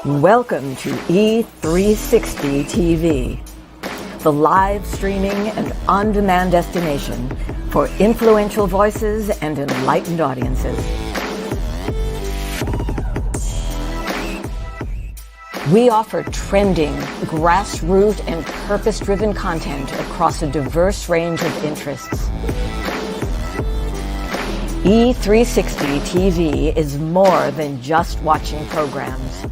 Welcome to E360 TV, the live streaming and on-demand destination for influential voices and enlightened audiences. We offer trending, grassroots, and purpose-driven content across a diverse range of interests. E360 TV is more than just watching programs.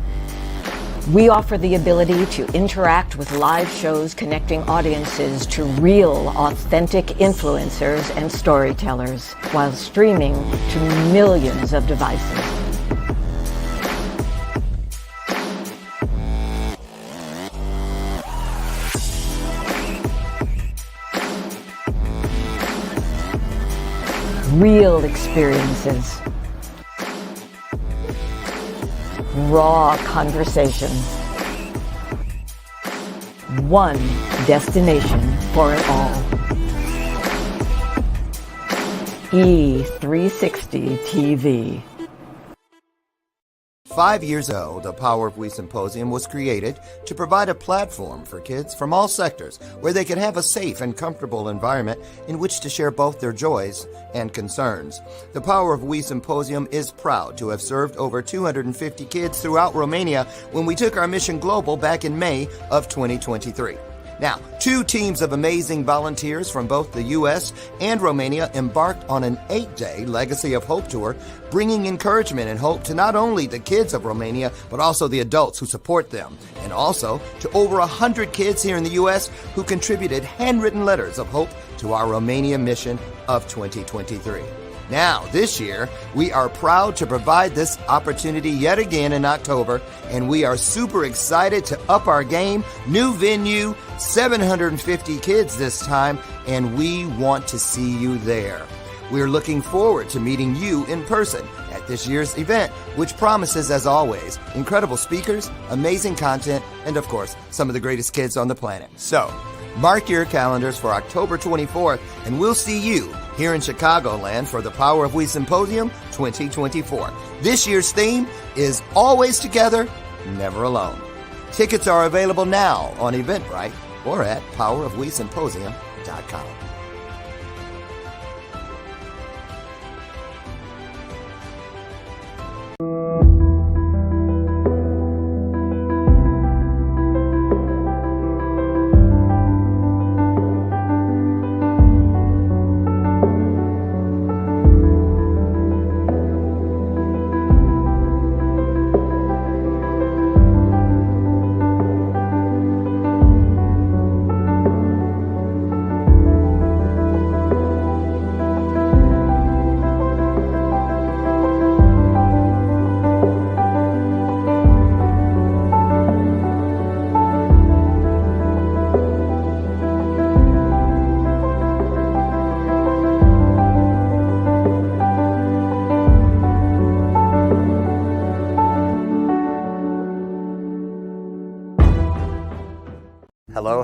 We offer the ability to interact with live shows connecting audiences to real, authentic influencers and storytellers while streaming to millions of devices. Real experiences. Raw conversation. One destination for it all. E360 TV. 5 years ago, the Power of We Symposium was created to provide a platform for kids from all sectors where they could have a safe and comfortable environment in which to share both their joys and concerns. The Power of We Symposium is proud to have served over 250 kids throughout Romania when we took our mission global back in May of 2023. Now, 2 teams of amazing volunteers from both the U.S. and Romania embarked on an 8-day Legacy of Hope tour, bringing encouragement and hope to not only the kids of Romania, but also the adults who support them, and also to over 100 kids here in the U.S. who contributed handwritten letters of hope to our Romania mission of 2023. Now, this year, we are proud to provide this opportunity yet again in October, and we are super excited to up our game. New venue, 750 kids this time, and we want to see you there. We're looking forward to meeting you in person at this year's event, which promises, as always, incredible speakers, amazing content, and of course, some of the greatest kids on the planet. So, mark your calendars for October 24th, and we'll see you here in Chicagoland for the Power of We Symposium 2024. This year's theme is Always Together, Never Alone. Tickets are available now on Eventbrite or at powerofwesymposium.com.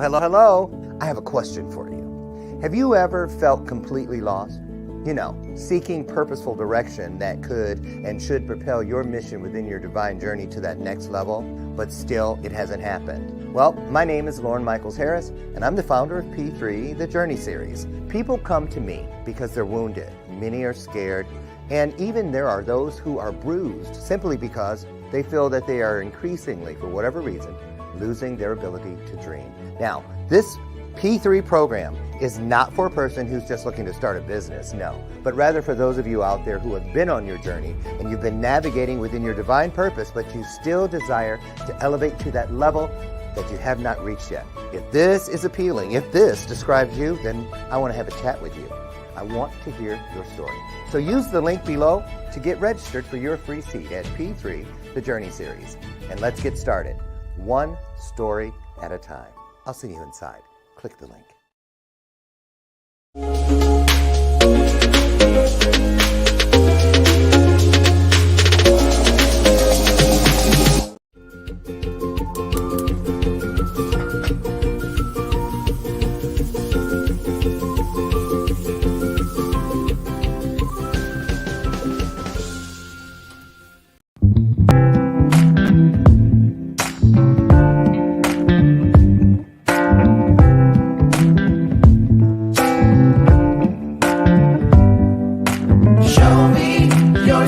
Hello. I have a question for you. Have you ever felt completely lost? You know, seeking purposeful direction that could and should propel your mission within your divine journey to that next level, but still it hasn't happened. Well, my name is Lauren Michaels Harris, and I'm the founder of P3, the Journey Series. People come to me because they're wounded. Many are scared, and even there are those who are bruised simply because they feel that they are increasingly, for whatever reason, losing their ability to dream. Now, this P3 program is not for a person who's just looking to start a business, no, but rather for those of you out there who have been on your journey and you've been navigating within your divine purpose, but you still desire to elevate to that level that you have not reached yet. If this is appealing, if this describes you, then I want to have a chat with you. I want to hear your story. So use the link below to get registered for your free seat at P3, the Journey Series. And let's get started. One story at a time. I'll see you inside. Click the link.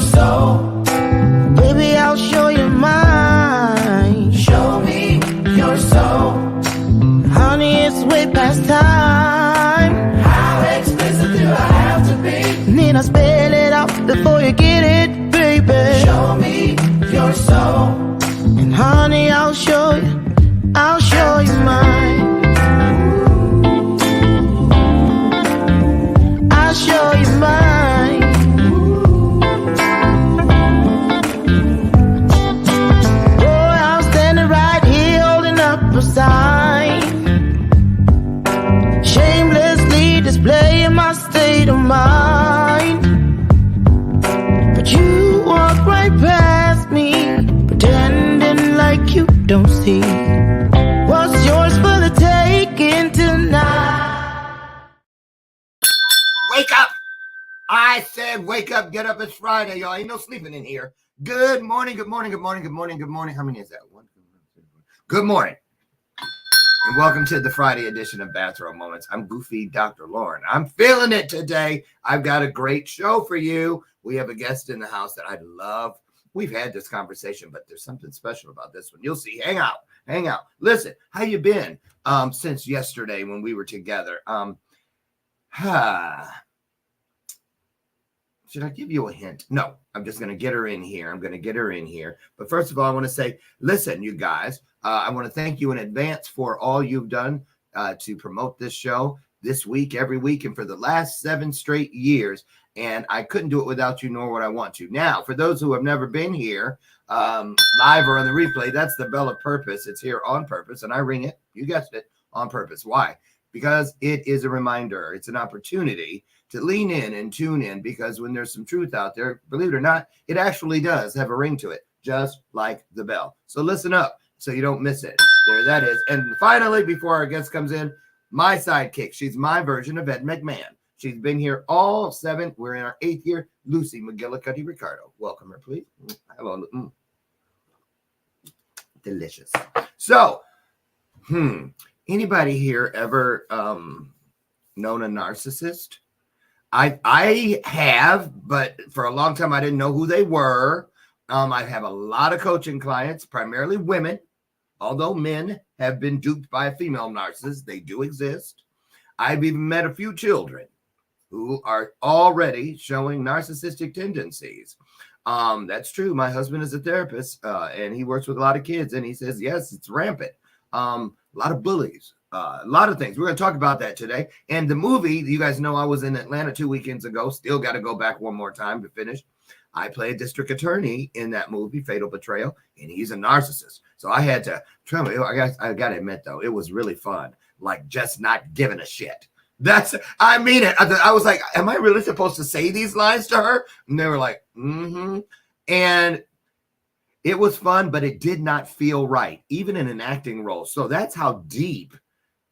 soul. Baby, I'll show you mine. Show me your soul. Honey, it's way past time. How explicit do I have to be? Need I spell it out before you get it, baby? Show me your soul. And honey, I'll show you mine. I'll show you mine. Boy, I'm standing right here holding up a sign, shamelessly displaying my state of mind. But you walk right past me, pretending like you don't see what's yours for the taking tonight. Wake up! I said wake up, get up, it's Friday, y'all. Ain't no sleeping in here. Good morning, good morning, good morning, good morning, good morning. How many is that? One, two, three, four. Good morning. And welcome to the Friday edition of Bathrobe Moments. I'm Goofy Dr. Lauren. I'm feeling it today. I've got a great show for you. We have a guest in the house that I love. We've had this conversation, but there's something special about this one. You'll see. Hang out. Listen, how you been since yesterday when we were together? Should I give you a hint? No, I'm just going to get her in here. But first of all, I want to say, listen, you guys, I want to thank you in advance for all you've done to promote this show this week, every week, and for the last 7 straight years. And I couldn't do it without you, nor would I want to. Now, for those who have never been here, live or on the replay, that's the bell of purpose. It's here on purpose, and I ring it. You guessed it, on purpose. Why? Because it is a reminder. It's an opportunity to lean in and tune in, because when there's some truth out there, believe it or not, it actually does have a ring to it, just like the bell. So listen up so you don't miss it. There that is. And finally, before our guest comes in, my sidekick. She's my version of Ed McMahon. She's been here all 7. We're in our 8th year. Lucy McGillicuddy Ricardo. Welcome her, please. Hello. Delicious. So, anybody here ever known a narcissist? I have, but for a long time I didn't know who they were. I have a lot of coaching clients, primarily women, although men have been duped by a female narcissist. They do exist. I've even met a few children who are already showing narcissistic tendencies. That's true. My husband is a therapist, and he works with a lot of kids, and he says, yes, it's rampant. A lot of bullies. A lot of things. We're going to talk about that today. And the movie, you guys know I was in Atlanta 2 weekends ago. Still got to go back one more time to finish. I play a district attorney in that movie, Fatal Betrayal, and he's a narcissist. So I had to try. I got to admit, though, it was really fun. Like, just not giving a shit. I mean it. I was like, am I really supposed to say these lines to her? And they were like, And it was fun, but it did not feel right, even in an acting role. So that's how deep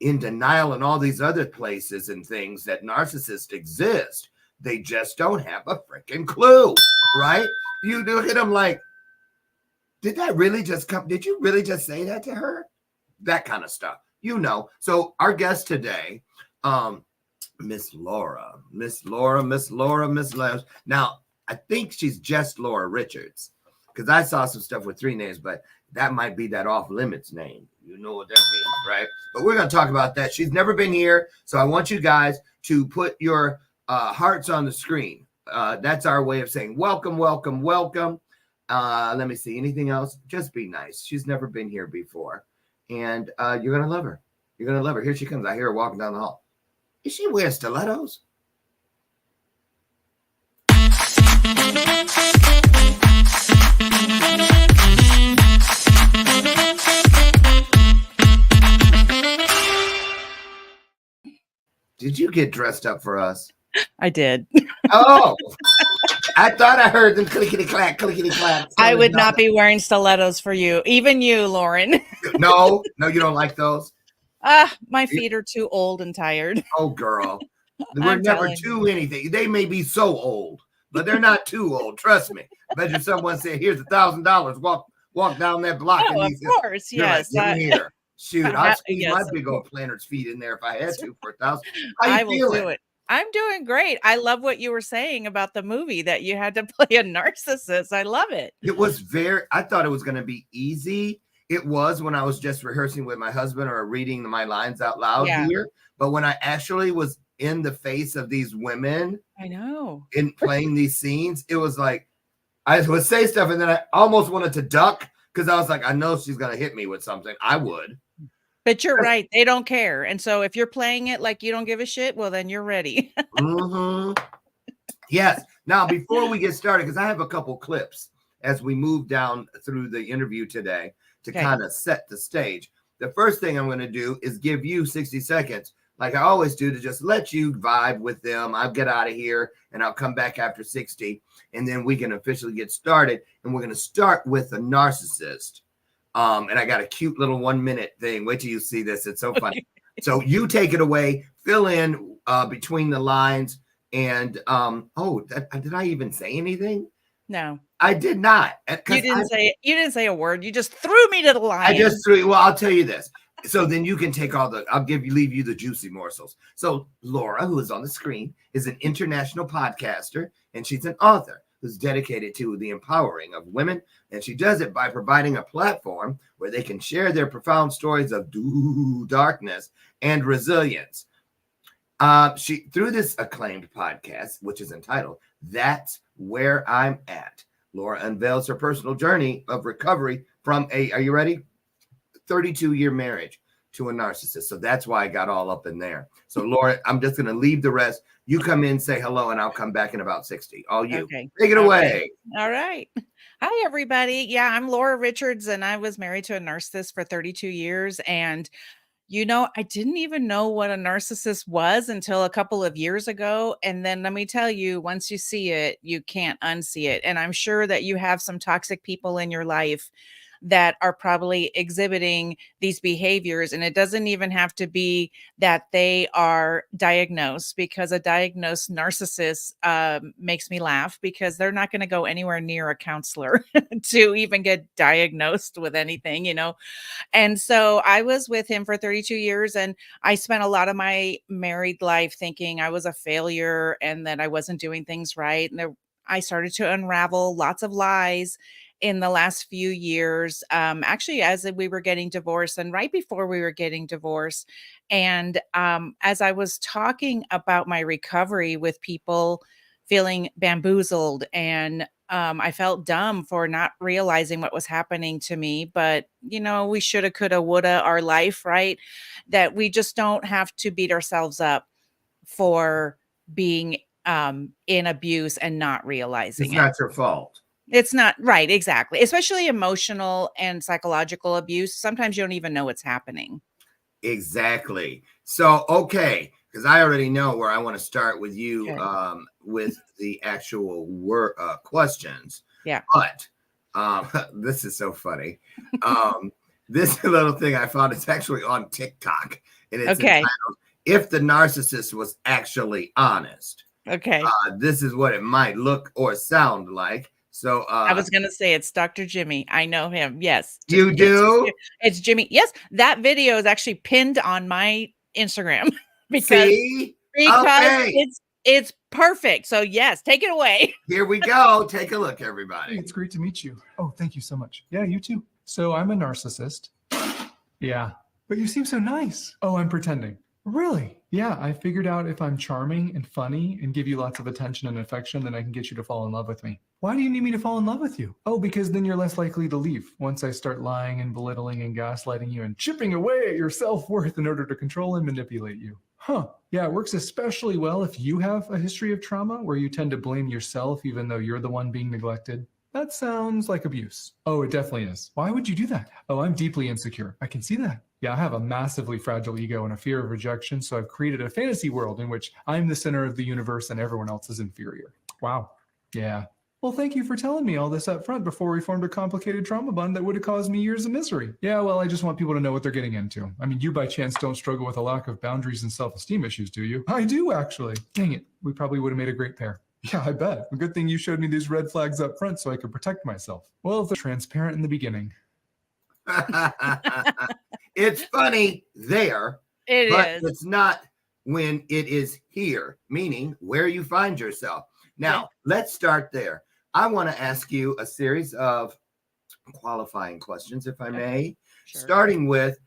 in denial and all these other places and things that narcissists exist. They just don't have a freaking clue, right? You look at them like, did that really just come? Did you really just say that to her? That kind of stuff, you know. So our guest today, Miss Laura. Now, I think she's just Laura Richards, because I saw some stuff with 3 names, but that might be that off limits name. You know what that means, right? But we're going to talk about that. She's never been here, so I want you guys to put your hearts on the screen. That's our way of saying welcome. Let me see. Anything else? Just be nice. She's never been here before, and you're going to love her. You're going to love her. Here she comes. I hear her walking down the hall. Is she wearing stilettos? Did you get dressed up for us? I did. Oh, I thought I heard them clickety-clack, clickety-clack. I would not be wearing stilettos for you. Even you, Lauren. No, you don't like those? My feet are too old and tired. Oh, girl. We're never too anything. They may be so old, but they're not too old. Trust me. I bet you someone said, here's $1,000. Walk down that block. Oh, of course. Yes. Like, here. Shoot, I'd squeeze my big old planter's feet in there if I had to for $1,000. How you feeling? Will do it. I'm doing great. I love what you were saying about the movie that you had to play a narcissist. I love it. It was I thought it was going to be easy. It was when I was just rehearsing with my husband or reading my lines out loud Yeah. here. But when I actually was in the face of these women I know. in playing these scenes, it was like I would say stuff and then I almost wanted to duck because I was like, I know she's going to hit me with something. I would. But you're right. They don't care. And so if you're playing it like you don't give a shit, well, then you're ready. Mm-hmm. Yes. Now, before we get started, because I have a couple clips as we move down through the interview today to kind of set the stage. The first thing I'm going to do is give you 60 seconds, like I always do, to just let you vibe with them. I'll get out of here and I'll come back after 60, and then we can officially get started. And we're going to start with a narcissist. And I got a cute little 1 minute thing. Wait till you see this. It's so funny. So you take it away, fill in between the lines. And did I even say anything? No, I did not. you didn't say a word. You just threw me to the lion. I just threw. Well, I'll tell you this. So then you can take leave you the juicy morsels. So Laura, who is on the screen, is an international podcaster, and she's an author who's dedicated to the empowering of women. And she does it by providing a platform where they can share their profound stories of darkness and resilience. She through this acclaimed podcast, which is entitled "That's Where I'm At," Laura unveils her personal journey of recovery from are you ready? 32-year marriage to a narcissist. So that's why I got all up in there. So Laura, I'm just going to leave the rest. You come in, say hello, and I'll come back in about 60. All you. Okay. Take it away. All right. Hi, everybody. Yeah, I'm Laura Richards, and I was married to a narcissist for 32 years. And I didn't even know what a narcissist was until a couple of years ago. And then let me tell you, once you see it, you can't unsee it. And I'm sure that you have some toxic people in your life that are probably exhibiting these behaviors. And it doesn't even have to be that they are diagnosed, because a diagnosed narcissist makes me laugh, because they're not going to go anywhere near a counselor to even get diagnosed with anything, And so I was with him for 32 years, and I spent a lot of my married life thinking I was a failure and that I wasn't doing things right. And I started to unravel lots of lies in the last few years, actually, as we were getting divorced and right before we were getting divorced. And as I was talking about my recovery with people, feeling bamboozled, and I felt dumb for not realizing what was happening to me. But, we shoulda, coulda, woulda our life, right? That we just don't have to beat ourselves up for being in abuse and not realizing It's not your fault. It's not right. Exactly. Especially emotional and psychological abuse. Sometimes you don't even know what's happening. Exactly. So, okay, because I already know where I want to start with you with the actual questions. Yeah. But this is so funny. This little thing I found, it's actually on TikTok. And it's entitled, "If the Narcissist Was Actually Honest." Okay. This is what it might look or sound like. So I was going to say it's Dr. Jimmy. I know him. Yes. You do? It's Jimmy. Yes. That video is actually pinned on my Instagram because it's perfect. So yes, take it away. Here we go. Take a look, everybody. Hey, it's great to meet you. Oh, thank you so much. Yeah, you too. So I'm a narcissist. Yeah, but you seem so nice. Oh, I'm pretending. Really? Yeah, I figured out if I'm charming and funny and give you lots of attention and affection, then I can get you to fall in love with me. Why do you need me to fall in love with you? Oh, because then you're less likely to leave once I start lying and belittling and gaslighting you and chipping away at your self-worth in order to control and manipulate you. Huh. Yeah, it works especially well if you have a history of trauma where you tend to blame yourself even though you're the one being neglected. That sounds like abuse. Oh, it definitely is. Why would you do that? Oh, I'm deeply insecure. I can see that. Yeah, I have a massively fragile ego and a fear of rejection, so I've created a fantasy world in which I'm the center of the universe and everyone else is inferior. Wow. Yeah. Well, thank you for telling me all this up front before we formed a complicated trauma bond that would have caused me years of misery. Yeah, well, I just want people to know what they're getting into. I mean, you by chance don't struggle with a lack of boundaries and self-esteem issues, do you? I do, actually. Dang it. We probably would have made a great pair. Yeah, I bet. A good thing you showed me these red flags up front so I could protect myself. Well, if they're transparent in the beginning. It's funny there. It but is. It's not when it is here, meaning where you find yourself. Now, let's start there. I want to ask you a series of qualifying questions, if I may, starting with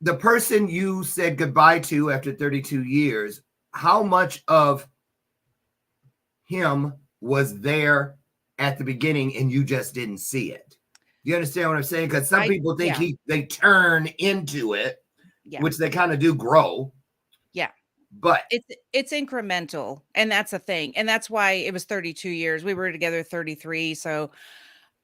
the person you said goodbye to after 32 years. How much of him was there at the beginning and you just didn't see it? You understand what I'm saying? Because some people think they turn into it, which they kind of do grow. Yeah. But it's incremental, and that's the thing. And that's why it was 32 years. We were together 33. So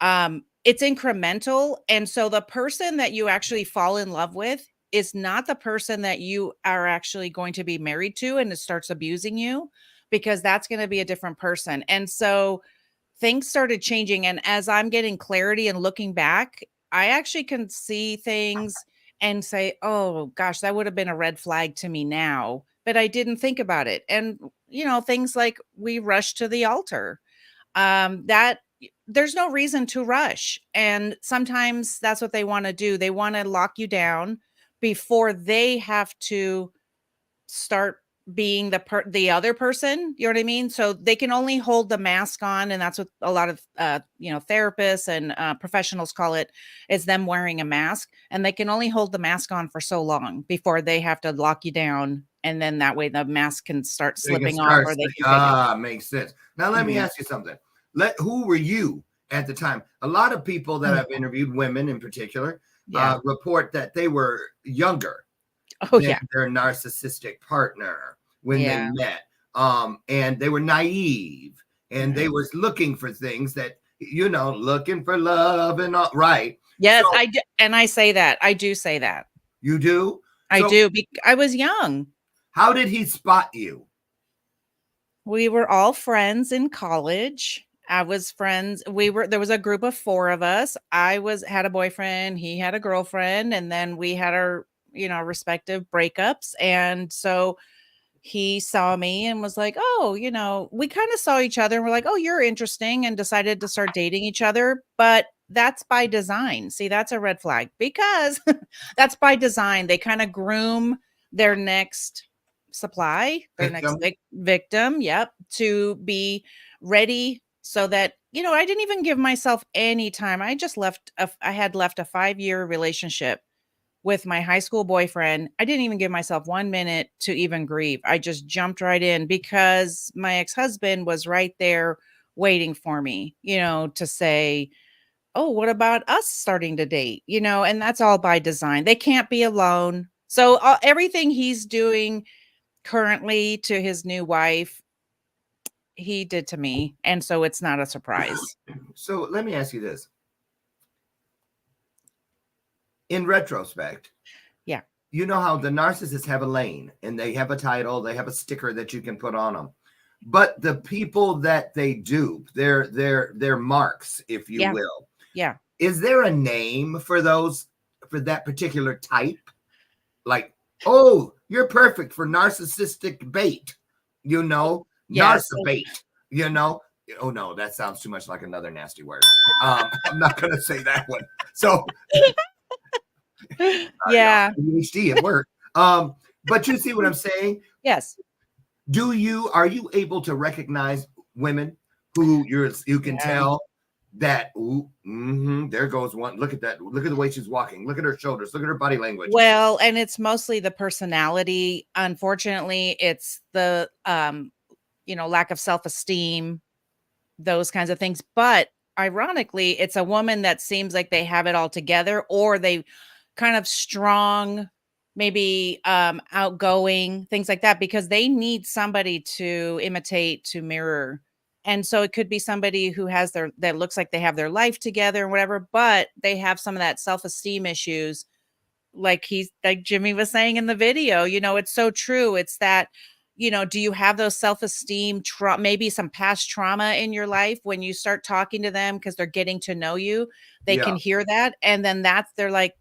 it's incremental. And so the person that you actually fall in love with is not the person that you are actually going to be married to and it starts abusing you, because that's going to be a different person. And so things started changing. And as I'm getting clarity and looking back, I actually can see things and say, oh gosh, that would have been a red flag to me now. But I didn't think about it. And, things like we rushed to the altar. That there's no reason to rush. And sometimes that's what they want to do. They want to lock you down before they have to start being the other person, you know what I mean? So they can only hold the mask on, and that's what a lot of therapists and professionals call it, is them wearing a mask, and they can only hold the mask on for so long before they have to lock you down, and then that way the mask can start slipping off, or they can makes sense. Now let me ask you something. Who were you at the time? A lot of people that I've interviewed, women in particular, report that they were younger than their narcissistic partner when they met. And they were naive, and they was looking for things that, looking for love and all, right? Yes, so, I do, and I say that. I do say that. You do? I do. I was young. How did he spot you? We were all friends in college. I was friends. There was a group of 4 of us. Had a boyfriend, he had a girlfriend, and then we had our, respective breakups. And so he saw me and was like, oh, we kind of saw each other and we're like, oh, you're interesting, and decided to start dating each other. But that's by design. See, that's a red flag, because that's by design. They kind of groom their next supply, their next victim, to be ready, so that, I didn't even give myself any time. I just I had left a 5-year relationship with my high school boyfriend. I didn't even give myself 1 minute to even grieve. I just jumped right in, because my ex-husband was right there waiting for me, to say, oh, what about us starting to date? And that's all by design. They can't be alone. So everything he's doing currently to his new wife, he did to me. And so it's not a surprise. So let me ask you this. In retrospect, you know how the narcissists have a lane, and they have a title, they have a sticker that you can put on them. But the people that they dupe, they're marks, if you will. Yeah. Is there a name for that particular type? Like, oh, you're perfect for narcissistic bait, narcibate, Oh no, that sounds too much like another nasty word. I'm not going to say that one. So ADHD at work. But you see what I'm saying? Yes. Are you able to recognize women who you can tell that, there goes one. Look at that. Look at the way she's walking. Look at her shoulders. Look at her body language. Well, and it's mostly the personality. Unfortunately, it's the lack of self-esteem, those kinds of things. But ironically, it's a woman that seems like they have it all together, or they kind of strong, maybe outgoing, things like that, because they need somebody to imitate, to mirror. And so it could be somebody who that looks like they have their life together and whatever, but they have some of that self-esteem issues. Like Jimmy was saying in the video, it's so true. It's that, do you have those self-esteem, maybe some past trauma in your life? When you start talking to them, because they're getting to know you, they can hear that. And then they're like,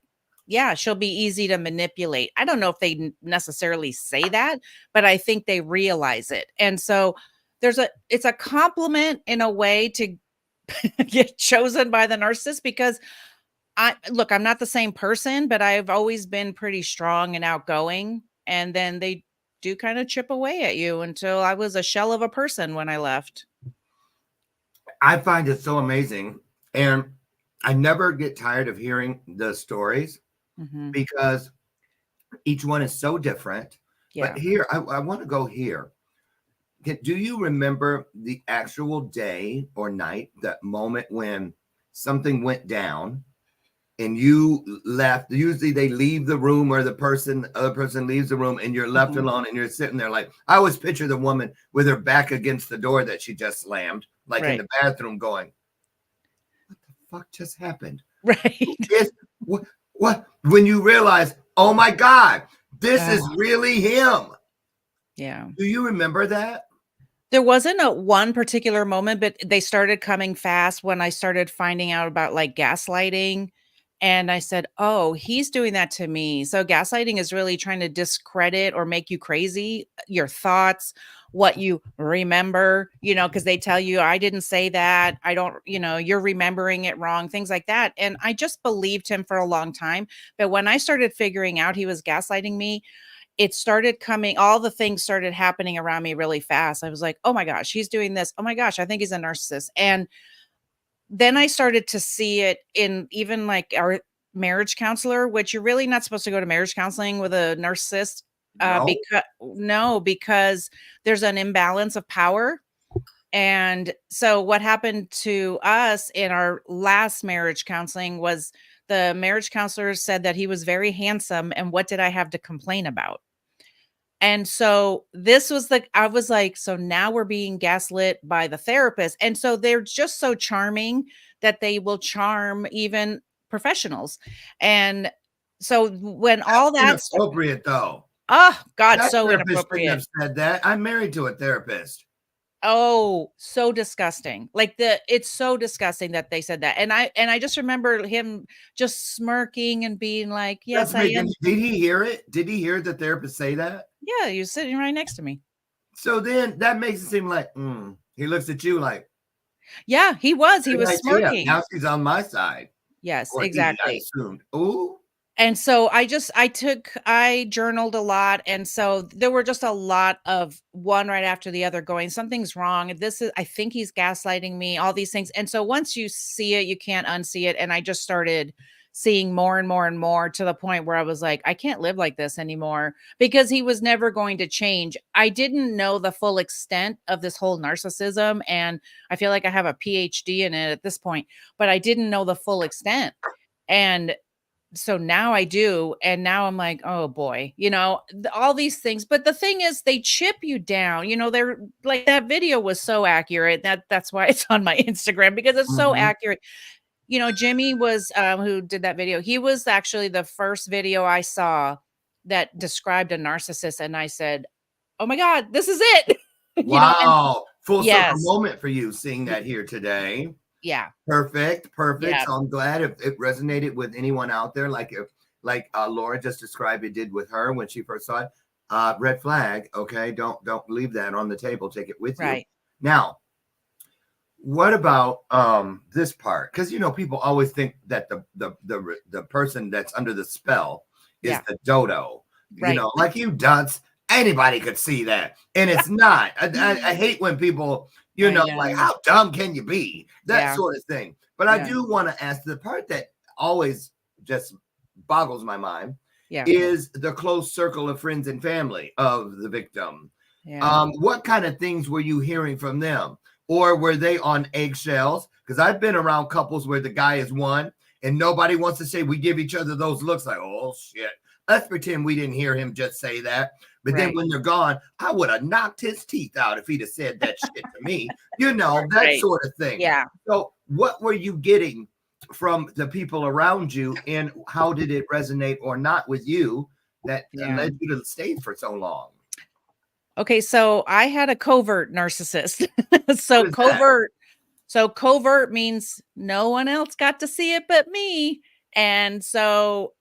yeah, she'll be easy to manipulate. I don't know if they necessarily say that, but I think they realize it. And so it's a compliment in a way to get chosen by the narcissist, because I'm not the same person, but I've always been pretty strong and outgoing. and then they do kind of chip away at you until I was a shell of a person when I left. I find it so amazing. And I never get tired of hearing the stories Mhm. because each one is so different. Yeah. But here, I want to go here. Do you remember the actual day or night, that moment when something went down and you left? Usually they leave the room, or other person leaves the room, and you're left Mhm. alone and you're sitting there like, I always picture the woman with her back against the door that she just slammed, like in Right. the bathroom going, what the fuck just happened? Right. Yes. What? When you realize, oh my God, this is Oh, really him. yeah. Do you remember that? There wasn't a one particular moment, but they started coming fast when I started finding out about, like, gaslighting, and I said, "Oh, he's doing that to me." So gaslighting is really trying to discredit or make you crazy, your thoughts, what you remember, because they tell you, "I didn't say that. I don't," "You're remembering it wrong," things like that, and I just believed him for a long time, but when I started figuring out he was gaslighting me, it started coming all the things started happening around me really fast. I was like, "Oh my gosh, he's doing this. Oh my gosh, I think he's a narcissist." And then I started to see it in even like our marriage counselor, which you're really not supposed to go to marriage counseling with a narcissist, No. because no, because there's an imbalance of power. And so what happened to us in our last marriage counseling was the marriage counselor said that he was very handsome, and what did I have to complain about? And so this was I was like, so now we're being gaslit by the therapist. And so they're just so charming that they will charm even professionals. And so when all that Inappropriate, though. oh God, That so therapist shouldn't inappropriate. have said that. I'm married to a therapist. Oh, so disgusting. Like it's so disgusting that they said that. And I just remember him just smirking and being like, That's "Yes, I making. am." Did he hear it? Did he hear the therapist say that? Yeah, he was sitting right next to me. So then that makes it seem like he looks at you like, Yeah, he was. He was good idea. smirking. Now she's on my side, Yes, or he, I exactly. assumed. Ooh, And so I journaled a lot, and so there were just a lot of one right after the other going, "Something's wrong. I think he's gaslighting me," all these things. And so once you see it, you can't unsee it. And I just started seeing more and more and more to the point where I was like, I can't live like this anymore because he was never going to change. I didn't know the full extent of this whole narcissism. And I feel like I have a PhD in it at this point, but I didn't know the full extent. And so now I do, and now I'm like, "Oh boy," all these things, but the thing is they chip you down, they're like that video was so accurate, that's why it's on my Instagram because it's so mm-hmm. accurate. Jimmy was, who did that video, he was actually the first video I saw that described a narcissist, and I said, "Oh my god, this is it." And Wow, full circle yes. moment for you seeing Y that here today. yeah, Perfect, perfect. yeah, So I'm glad if it resonated with anyone out there, like Laura just described it did with her when she first saw it. Red flag. Okay, don't leave that on the table. Take it with you. right. Now, what about this part? Because people always think that the person that's under the spell is Yeah, the dodo. right. Like you dunce, anybody could see that, and it's not. I hate when people, I like, know. how dumb can you be? That Yeah, sort of thing. But I yeah, do want to ask, the part that always just boggles my mind yeah, is the close circle of friends and family of the victim. yeah. What kind of things were you hearing from them? Or were they on eggshells? Because I've been around couples where the guy is one and nobody wants to say, we give each other those looks like, oh shit. Let's pretend we didn't hear him just say that. But then Right, when they're gone, I would have knocked his teeth out if he'd have said that shit to me, that right. sort of thing. Yeah. So, what were you getting from the people around you, and how did it resonate or not with you that Yeah. led you to stay for so long? Okay, so I had a covert narcissist. So What is that? covert means no one else got to see it but me. And so,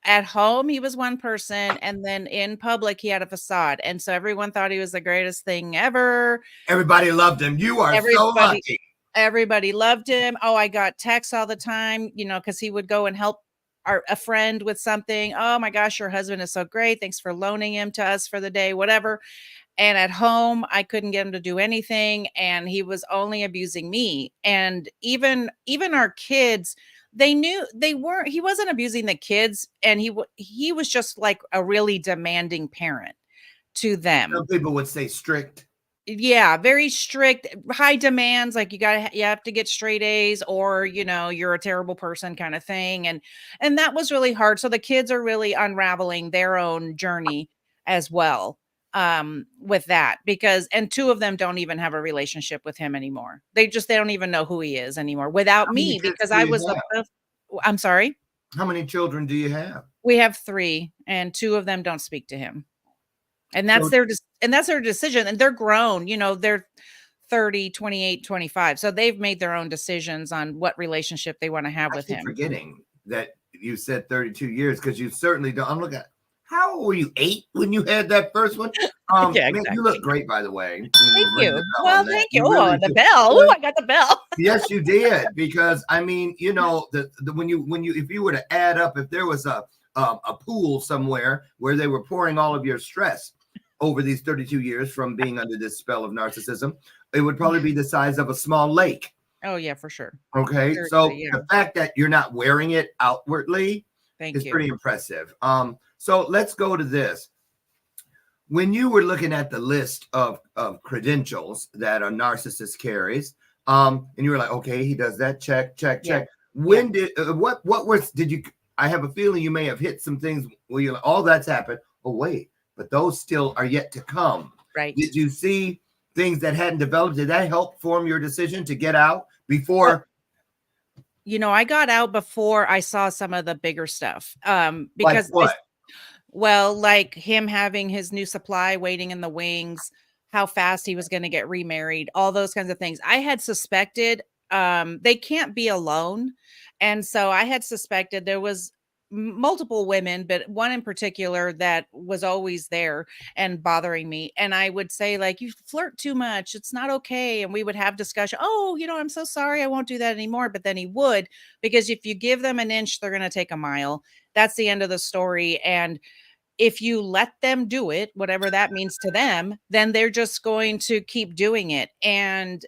at home he was one person and then in public he had a facade. And so everyone thought he was the greatest thing ever. Everybody loved him. You are so Everybody lucky. everybody loved him. Oh, I got texts all the time, cuz he would go and help a friend with something. Oh my gosh, your husband is so great. Thanks for loaning him to us for the day, whatever. And at home, I couldn't get him to do anything, and he was only abusing me. And even our kids, they knew they weren't he wasn't abusing the kids, and he was just like a really demanding parent to Some them. people would say strict. Yeah, very strict, high demands, like you have to get straight A's, or, you're a terrible person kind of thing. And that was really hard. So the kids are really unraveling their own journey as well, with that, because and two of them don't even have a relationship with him anymore. They don't even know who he is anymore without How many me, kids because do I you was have? I'm sorry. How many children do you have? We have three, and two of them don't speak to him. And So that's their decision, and they're grown, they're 30, 28, 25. So they've made their own decisions on what relationship they want to have I with keep him. forgetting that you said 32 years because you certainly don't. I'm looking at how old were you? 8 when you had that first one? Yeah, Man, you exactly. look great, by the way. Thank Ring you. the bell Well, on that. thank you. You Oh, really the do. bell. Oh, I got the bell. Yes, you did. Because I mean, the when you if you were to add up, if there was a pool somewhere where they were pouring all of your stress over these 32 years from being under this spell of narcissism, it would probably be the size of a small lake. Oh, yeah, for sure. Okay, Seriously, so yeah. the fact that you're not wearing it outwardly Thank is you. pretty impressive. So let's go to this. When you were looking at the list of credentials that a narcissist carries, and you were like, okay, he does that, check, check, Yeah. check. When did what was did you? I have a feeling you may have hit some things where you're like, all that's happened. Oh wait, but those still are yet to come. Right. Did you see things that hadn't developed? Did that help form your decision to get out before? I got out before I saw some of the bigger stuff. Like Because what? well, like him having his new supply waiting in the wings, how fast he was going to get remarried, all those kinds of things. I had suspected they can't be alone. And so I had suspected there was multiple women, but one in particular that was always there and bothering me. And I would say, like, you flirt too much. It's not okay. And we would have discussion. Oh, I'm so sorry. I won't do that anymore. But then he would, because if you give them an inch, they're going to take a mile. That's the end of the story. And if you let them do it, whatever that means to them, then they're just going to keep doing it. And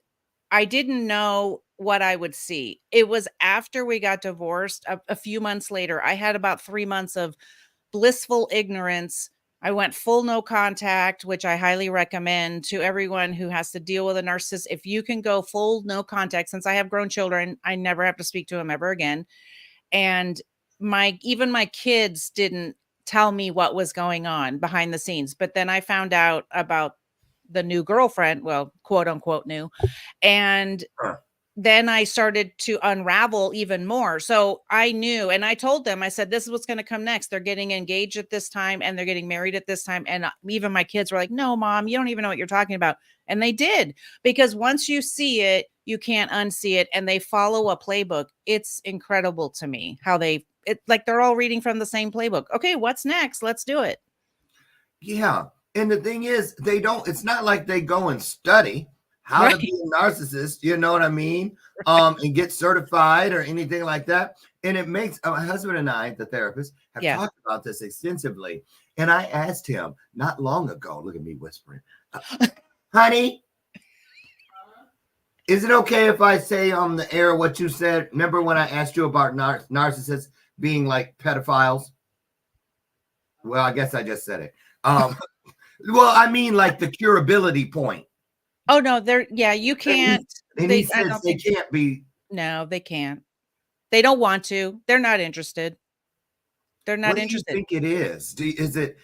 I didn't know what I would see. It was after we got divorced, a few months later. I had about 3 months of blissful ignorance. I went full no contact, which I highly recommend to everyone who has to deal with a narcissist. If you can go full no contact, since I have grown children, I never have to speak to them ever again. And even my kids didn't tell me what was going on behind the scenes. But then I found out about the new girlfriend, well, quote unquote new. And Huh. then I started to unravel even more. So I knew, and I told them, I said, this is what's going to come next. They're getting engaged at this time and they're getting married at this time. And even my kids were like, no, mom, you don't even know what you're talking about. And they did, because once you see it, you can't unsee it. And they follow a playbook. It's incredible to me how like they're all reading from the same playbook. Okay, what's next? Let's do it. Yeah. And the thing is, it's not like they go and study how to Right. be a narcissist, you know what I mean? And get certified or anything like that. And it makes my husband and I, the therapist, have Yeah. talked about this extensively. And I asked him not long ago, look at me whispering, honey, is it okay if I say on the air what you said? Remember when I asked you about narcissists being like pedophiles? Well, I guess I just said it. Well, I mean, like the curability point. Oh no, you can't. And he says they can't be. No, they can't. They don't want to. They're not interested. They're not What do you interested. think it is?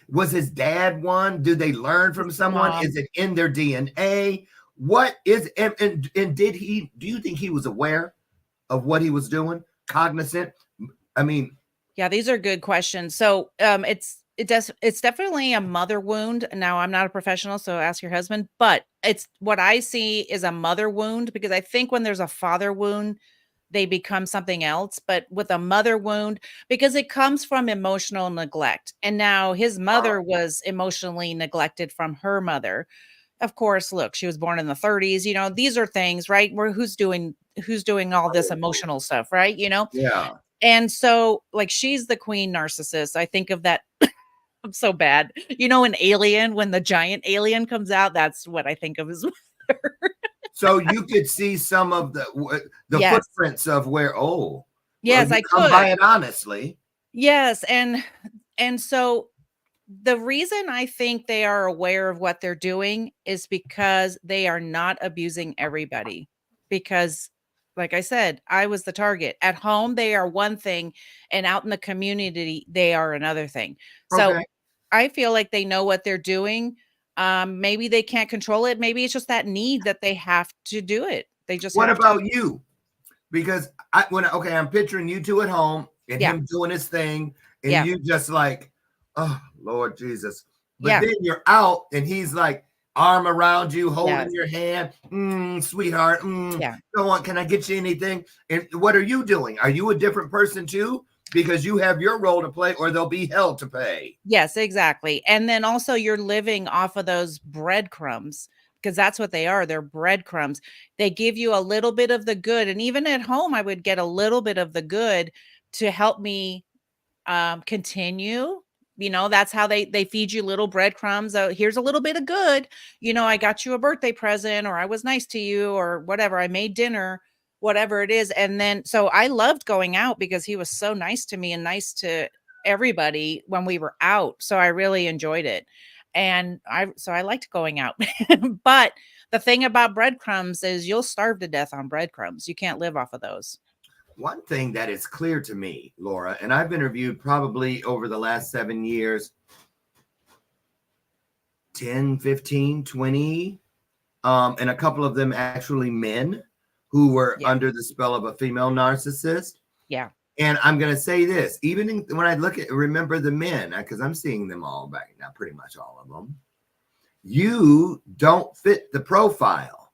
Was his dad one? Do they learn from someone? Mom. Is it in their DNA? What is and do you think he was aware of what he was doing? Cognizant? I mean, Yeah, these are good questions. So, it's definitely a mother wound. Now, I'm not a professional, so ask your husband, but it's what I see is a mother wound, because I think when there's a father wound, they become something else. But with a mother wound, because it comes from emotional neglect. And now his mother was emotionally neglected from her mother. Of course, look, she was born in the 30s, these are things, right? Where who's doing all this emotional stuff, right? yeah. And so, like, she's the queen narcissist. I think of that. I'm so bad. You know, an Alien, when the giant alien comes out, that's what I think of as mother. So you could see some of the Yes. footprints of where, oh, well, Yes, you I come by could. it honestly. Yes, and so the reason I think they are aware of what they're doing is because they are not abusing everybody. Because, like I said, I was the target. At home, they are one thing, and out in the community, they are another thing. So Okay. I feel like they know what they're doing. Maybe they can't control it. Maybe it's just that need that they have to do it. They just What have to. about you? Because okay, I'm picturing you two at home and Yeah. him doing his thing, and Yeah. you just like, oh Lord Jesus. But Yeah. then you're out and he's like arm around you, holding Yes. your hand. Sweetheart. Yeah. Go on, can I get you anything? And what are you doing? Are you a different person too? Because you have your role to play, or there'll be hell to pay. Yes, exactly. And then also you're living off of those breadcrumbs because that's what they are. They're breadcrumbs. They give you a little bit of the good. And even at home, I would get a little bit of the good to help me continue. That's how they feed you little breadcrumbs. Here's a little bit of good. I got you a birthday present, or I was nice to you, or whatever. I made dinner, whatever it is. And then so I loved going out because he was so nice to me and nice to everybody when we were out. So I really enjoyed it. And I liked going out. But the thing about breadcrumbs is you'll starve to death on breadcrumbs. You can't live off of those. One thing that is clear to me, Laura, and I've interviewed probably over the last 7 years, 10, 15, 20, and a couple of them actually men who were Yeah. under the spell of a female narcissist. Yeah. And I'm going to say this, when I remember the men, because I'm seeing them all back now, pretty much all of them, you don't fit the profile.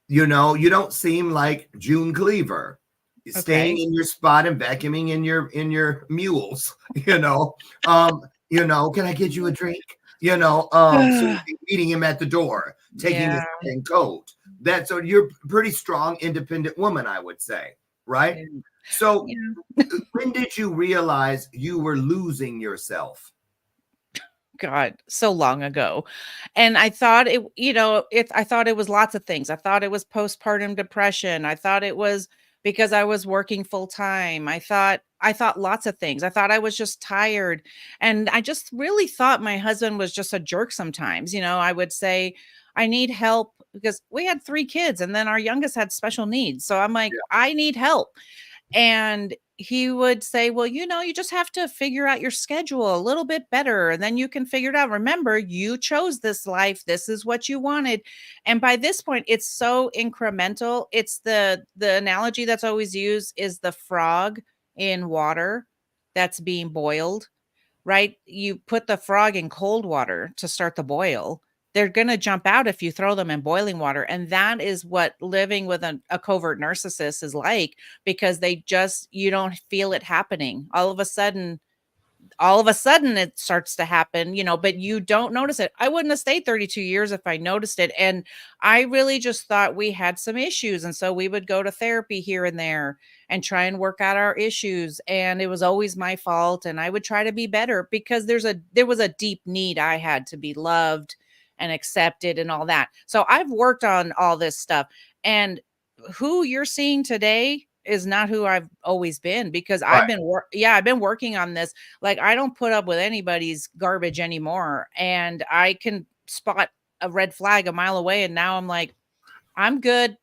You don't seem like June Cleaver. Staying Okay. in your spot and vacuuming in your mules, can I get you a drink? So meeting him at the door, taking his Yeah. coat. So you're a pretty strong, independent woman, I would say, right? Yeah. So Yeah. when did you realize you were losing yourself? God, so long ago. And I thought I thought it was lots of things. I thought it was postpartum depression. I thought it was because I was working full time. I thought lots of things. I thought I was just tired. And I just really thought my husband was just a jerk sometimes. I would say, I need help because we had 3 kids and then our youngest had special needs. So I'm like, I need help. And he would say, well, you just have to figure out your schedule a little bit better and then you can figure it out. Remember, you chose this life. This is what you wanted. And by this point, it's so incremental. It's the analogy that's always used is the frog in water that's being boiled, right? You put the frog in cold water to start the boil. They're going to jump out if you throw them in boiling water. And that is what living with a covert narcissist is like, because you don't feel it happening. All of a sudden it starts to happen, but you don't notice it. I wouldn't have stayed 32 years if I noticed it. And I really just thought we had some issues. And so we would go to therapy here and there and try and work out our issues. And it was always my fault. And I would try to be better because there was a deep need. I had to be loved and accepted and all that. So I've worked on all this stuff. And who you're seeing today is not who I've always been, because Right. I've been working on this. Like, I don't put up with anybody's garbage anymore, and I can spot a red flag a mile away, and now I'm like, I'm good.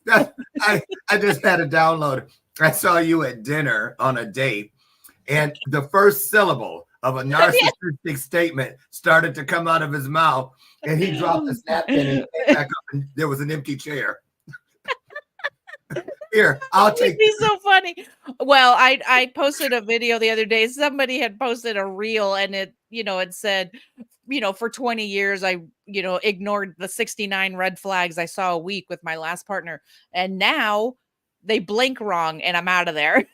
I just had a download. I saw you at dinner on a date, and the first syllable of a narcissistic statement started to come out of his mouth, and he dropped his napkin and came back up, and there was an empty chair. Here, I'll take It'd be so funny. Well, I posted a video the other day. Somebody had posted a reel, and it said, for 20 years, I, ignored the 69 red flags I saw a week with my last partner. And now they blink wrong and I'm out of there.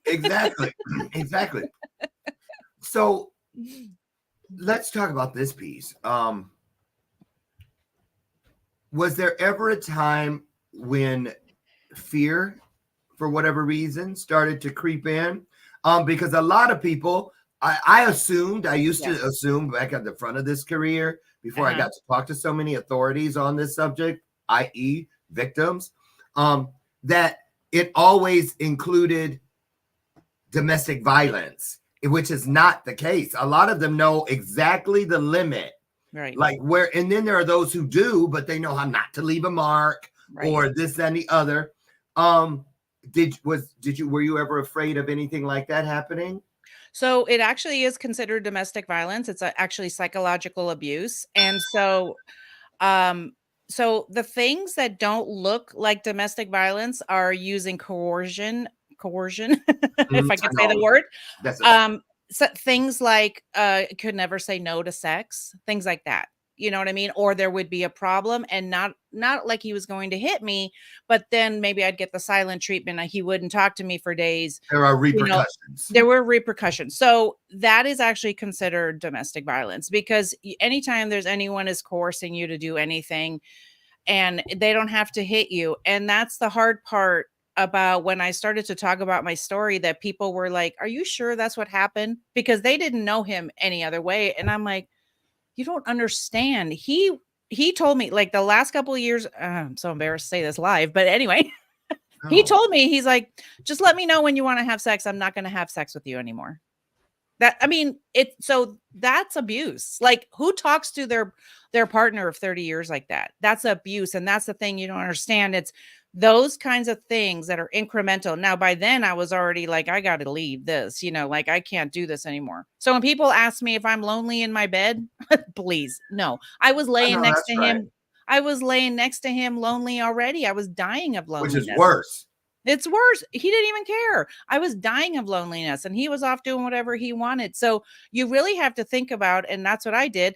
Exactly. Exactly. So let's talk about this piece. Was there ever a time when fear for whatever reason, started to creep in. Because a lot of people, I used to assume back at the front of this career, before I got to talk to so many authorities on this subject, i.e. victims, that it always included domestic violence, which is not the case. A lot of them know exactly the limit. Right. Like where, and then there are those who do, but they know how not to leave a mark or this and the other. Were you ever afraid of anything like that happening? So it actually is considered domestic violence. It's actually psychological abuse. And um, so the things that don't look like domestic violence are using coercion, if I could say the word. That's okay. So things like could never say no to sex, things like that. You know what I mean? Or there would be a problem and not like he was going to hit me, but then maybe I'd get the silent treatment. He wouldn't talk to me for days. There are You know, repercussions. there were repercussions. So that is actually considered domestic violence because anytime there's anyone is coercing you to do anything and they don't have to hit you. And that's the hard part about when I started to talk about my story, that people were like, "Are you sure that's what happened?" Because they didn't know him any other way. And I'm like, "You don't understand. He told me like the last couple of years, I'm so embarrassed to say this live, but anyway, he told me, he's like, just let me know when you want to have sex. I'm not going to have sex with you anymore. So that's abuse. Like who talks to their partner of 30 years like that? That's abuse. And that's the thing you don't understand. It's those kinds of things that are incremental. Now, by then I was already like, I got to leave this, like I can't do this anymore. So when people ask me if I'm lonely in my bed, please, no, I was laying next to him. I was laying next to him lonely already. I was dying of loneliness. Which is worse. It's worse. He didn't even care. I was dying of loneliness and he was off doing whatever he wanted. So you really have to think about, and that's what I did.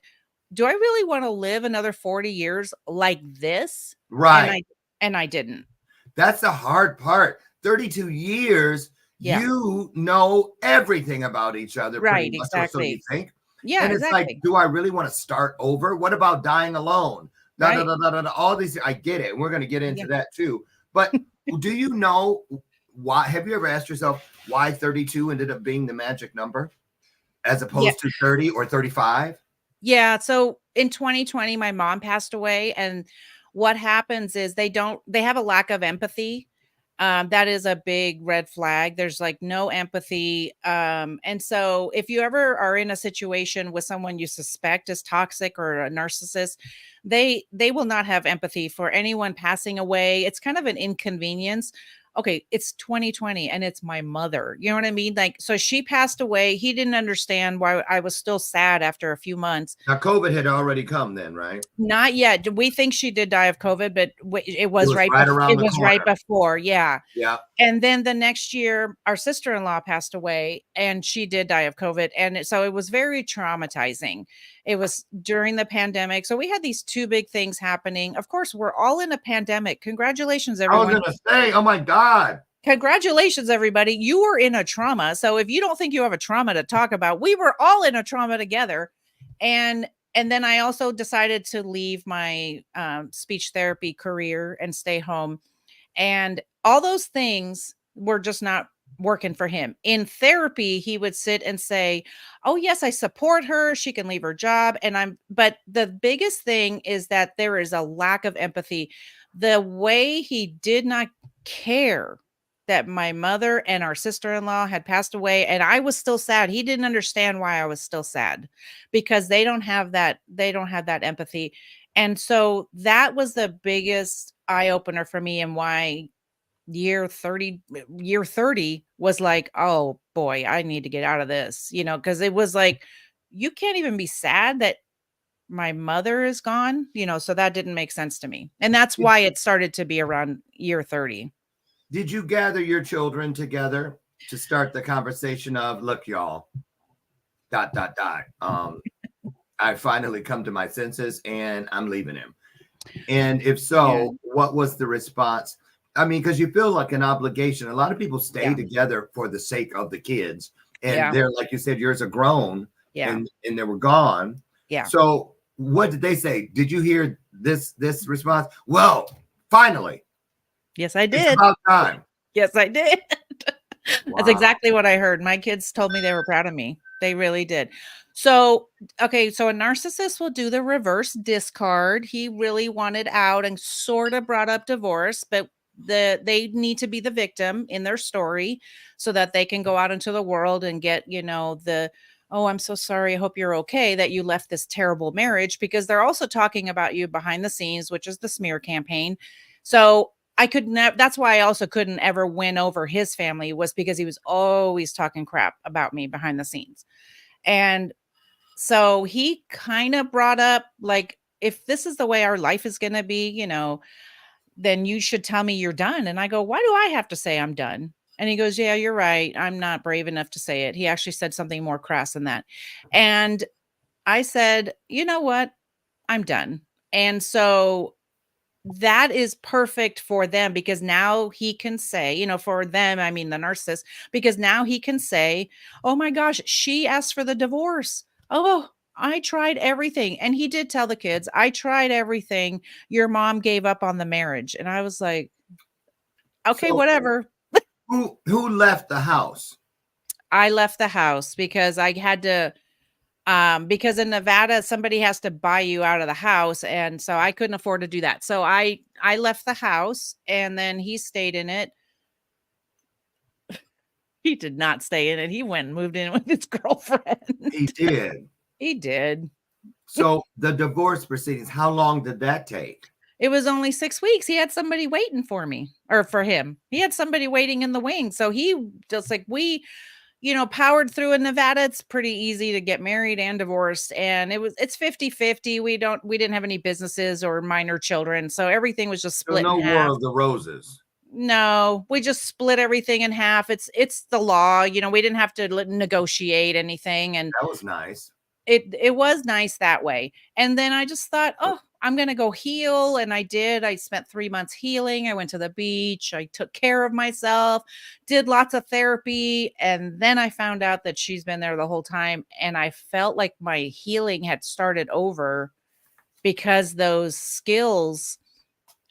Do I really want to live another 40 years like this? Right. And I didn't. That's the hard part. 32 years, you know everything about each other. Right, pretty much, exactly. so you think. Yeah, and it's exactly. like, do I really want to start over? What about dying alone? Right. All these, I get it. And we're going to get into that too. But do you know why? Have you ever asked yourself why 32 ended up being the magic number as opposed to 30 or 35? Yeah. So in 2020, my mom passed away. And what happens is they have a lack of empathy. That is a big red flag. There's like no empathy. And so if you ever are in a situation with someone you suspect is toxic or a narcissist, they will not have empathy for anyone passing away. It's kind of an inconvenience. Okay, it's 2020 and it's my mother. You know what I mean? Like, so she passed away. He didn't understand why I was still sad after a few months. Now, COVID had already come then, right? Not yet. We think she did die of COVID, but it was right around the corner. Right before. Yeah. Yeah. And then the next year, our sister-in-law passed away and she did die of COVID. And so it was very traumatizing. It was during the pandemic. So we had these two big things happening. Of course, we're all in a pandemic. Congratulations, everyone. I was going to say, oh my God. Congratulations, everybody. You were in a trauma. So if you don't think you have a trauma to talk about, we were all in a trauma together. And then I also decided to leave my speech therapy career and stay home. And all those things were just not working for him. In therapy, he would sit and say, "Oh, yes, I support her. She can leave her job." But the biggest thing is that there is a lack of empathy. The way he did not care that my mother and our sister-in-law had passed away and I was still sad. He didn't understand why I was still sad because they don't have that empathy. And so that was the biggest eye opener for me and why year 30 was like, oh boy, I need to get out of this, because it was like, you can't even be sad that my mother is gone, so that didn't make sense to me. And that's why it started to be around year 30. Did you gather your children together to start the conversation of, look, y'all, ... I finally come to my senses and I'm leaving him. And if so, what was the response? I mean, because you feel like an obligation. A lot of people stay together for the sake of the kids. And they're, like you said, yours are grown and they were gone. Yeah. So what did they say? Did you hear this response? Well, finally. Yes, I did. It's about time. Yes, I did. That's Wow. exactly what I heard. My kids told me they were proud of me. They really did. So, okay, so a narcissist will do the reverse discard. He really wanted out and sort of brought up divorce, but they need to be the victim in their story so that they can go out into the world and get, the oh, I'm so sorry. I hope you're okay that you left this terrible marriage, because they're also talking about you behind the scenes, which is the smear campaign. So I could never, that's why I also couldn't ever win over his family, was because he was always talking crap about me behind the scenes. And so he kind of brought up, like, if this is the way our life is going to be, then you should tell me you're done. And I go, why do I have to say I'm done? And he goes, yeah, you're right. I'm not brave enough to say it. He actually said something more crass than that. And I said, you know what? I'm done. And so that is perfect for them, because now he can say, for them, I mean the narcissist, because now he can say, oh my gosh, she asked for the divorce. Oh, I tried everything. And he did tell the kids, I tried everything. Your mom gave up on the marriage. And I was like, okay, So whatever. who left the house? I left the house because I had to, because in Nevada, somebody has to buy you out of the house. And so I couldn't afford to do that. So I left the house, and then he stayed in it. He did not stay in it. He went and moved in with his girlfriend. He did. He did. So the divorce proceedings, how long did that take? It was only 6 weeks. He had somebody waiting for me, or for him. He had somebody waiting in the wings. So he just, like, we, powered through in Nevada. It's pretty easy to get married and divorced. And it's 50-50. We didn't have any businesses or minor children. So everything was just So split no in War half. of the Roses. No, we just split everything in half. It's the law. We didn't have to negotiate anything. And That was nice. it was nice that way. And then I just thought, oh, I'm going to go heal. And I did. I spent 3 months healing. I went to the beach. I took care of myself, did lots of therapy. And then I found out that she's been there the whole time. And I felt like my healing had started over, because those skills,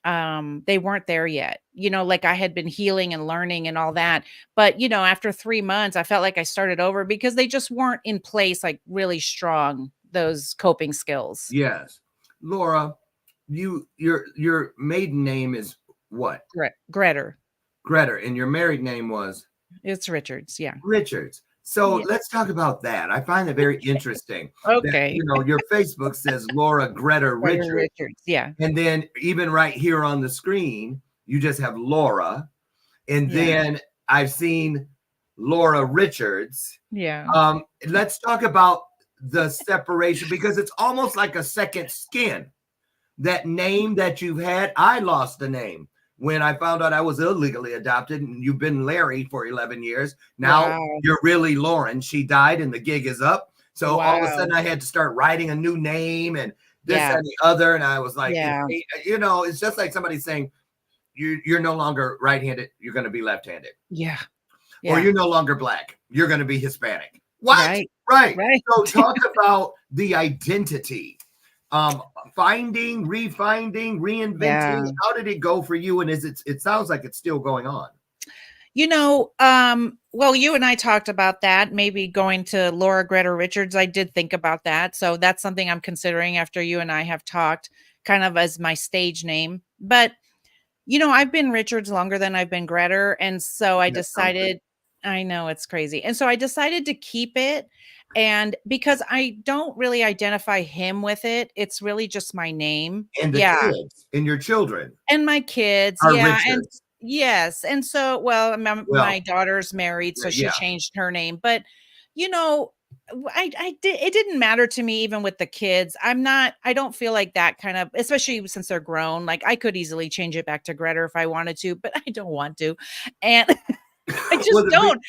they weren't there yet. Like, I had been healing and learning and all that. But, after 3 months, I felt like I started over, because they just weren't in place, like, really strong, those coping skills. Yes. Laura, your maiden name is what? Gretter. Greta, and your married name was It's Richards. Yeah. Richards. So Yeah. let's talk about that. I find it very interesting. That, Okay. your Facebook says Laura Greta Gretter Richards. Richards. Yeah. And then even right here on the screen, you just have Laura. And Yeah. then I've seen Laura Richards. Yeah. Let's talk about the separation, because it's almost like a second skin. That name that you've had, I lost the name when I found out I was illegally adopted, and you've been Larry for 11 years. Now Wow. you're really Lauren. She died and the gig is up. So all of a Wow. sudden I had to start writing a new name and this Yeah. and the other. And I was like, Yeah. it's just like somebody saying you're no longer right-handed, you're going to be left-handed. Yeah. Or Yeah. you're no longer black, you're going to be Hispanic. What? Right. Right. So talk about the identity. Finding, refinding, reinventing. Yeah. How did it go for you? And it sounds like it's still going on. Well, you and I talked about that, maybe going to Laura Greta Richards. I did think about that. So that's something I'm considering after you and I have talked, kind of as my stage name. But, I've been Richards longer than I've been Greta. And so I decided, I know it's crazy. And so I decided to keep it. And because I don't really identify him with it, it's really just my name. And the kids and your children And my kids. are Yeah. And Richards. yes. And so, well, my daughter's married, so she changed her name. But, it didn't matter to me, even with the kids. I don't feel like that kind of, especially since they're grown. Like, I could easily change it back to Greta if I wanted to, but I don't want to. And I just don't.